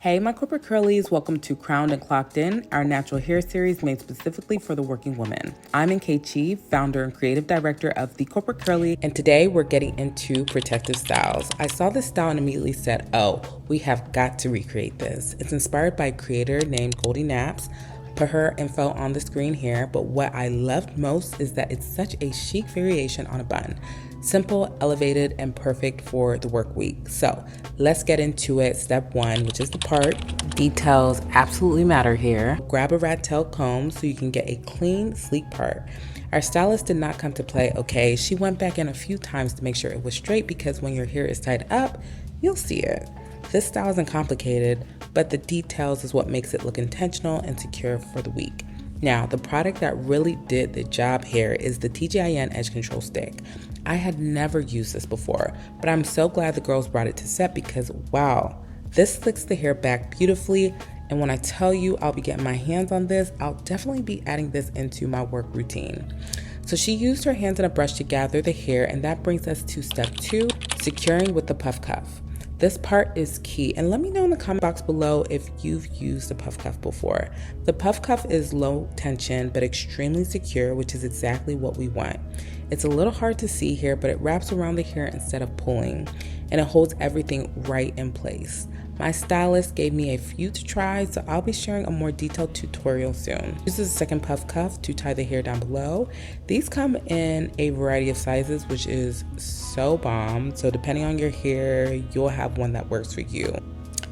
Hey, my corporate curlies, welcome to Crowned and Clocked In, our natural hair series made specifically for the working woman. I'm CHIC, founder and creative director of The Corporate Curly, and today we're getting into protective styles. I saw this style and immediately said, oh, we have got to recreate this. It's inspired by a creator named Goldie Naps. Put her info on the screen here, but what I loved most is that it's such a chic variation on a bun. Simple, elevated, and perfect for the work week. So let's get into it. Step one, which is the part. Details absolutely matter here. Grab a rat tail comb so you can get a clean, sleek part. Our stylist did not come to play, okay? She went back in a few times to make sure it was straight because when your hair is tied up, you'll see it. This style isn't complicated, but the details is what makes it look intentional and secure for the week. Now, the product that really did the job here is the TGIN Edge Control Stick. I had never used this before, but I'm so glad the girls brought it to set because wow, this slicks the hair back beautifully. And when I tell you I'll be getting my hands on this, I'll definitely be adding this into my work routine. So she used her hands and a brush to gather the hair, and that brings us to step two, securing with the puff cuff. This part is key, and let me know in the comment box below if you've used a puff cuff before. The puff cuff is low tension but extremely secure, which is exactly what we want. It's a little hard to see here, but it wraps around the hair instead of pulling, and it holds everything right in place. My stylist gave me a few to try, so I'll be sharing a more detailed tutorial soon. This is a second puff cuff to tie the hair down below. These come in a variety of sizes, which is so bomb. So depending on your hair, you'll have one that works for you.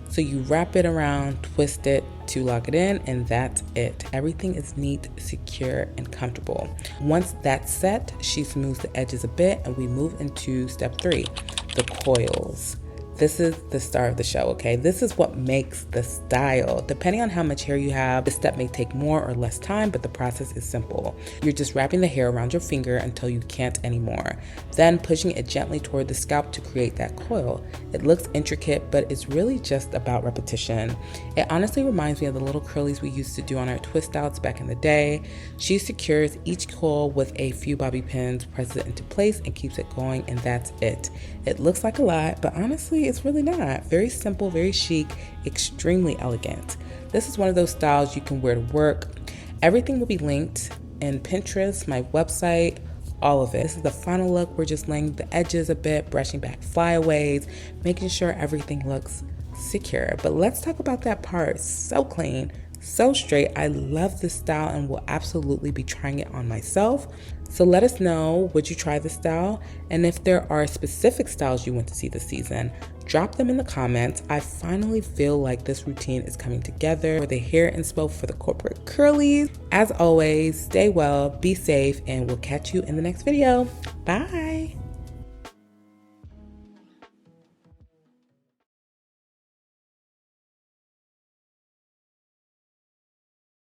So you wrap it around, twist it to lock it in, and that's it. Everything is neat, secure, and comfortable. Once that's set, she smooths the edges a bit, and we move into step three, the coils. This is the star of the show, okay? This is what makes the style. Depending on how much hair you have, this step may take more or less time, but the process is simple. You're just wrapping the hair around your finger until you can't anymore. Then pushing it gently toward the scalp to create that coil. It looks intricate, but it's really just about repetition. It honestly reminds me of the little curlies we used to do on our twist outs back in the day. She secures each coil with a few bobby pins, presses it into place, and keeps it going, and that's it. It looks like a lot, but honestly, it's really not. Very simple, very chic, extremely elegant. This is one of those styles you can wear to work. Everything will be linked in Pinterest, my website, all of it. This is the final look. We're just laying the edges a bit, brushing back flyaways, making sure everything looks secure. But let's talk about that part. So clean, so straight. I love this style and will absolutely be trying it on myself. So let us know, would you try this style? And if there are specific styles you want to see this season, drop them in the comments. I finally feel like this routine is coming together for the hair inspo for the corporate curlies. As always, stay well, be safe, and we'll catch you in the next video. Bye.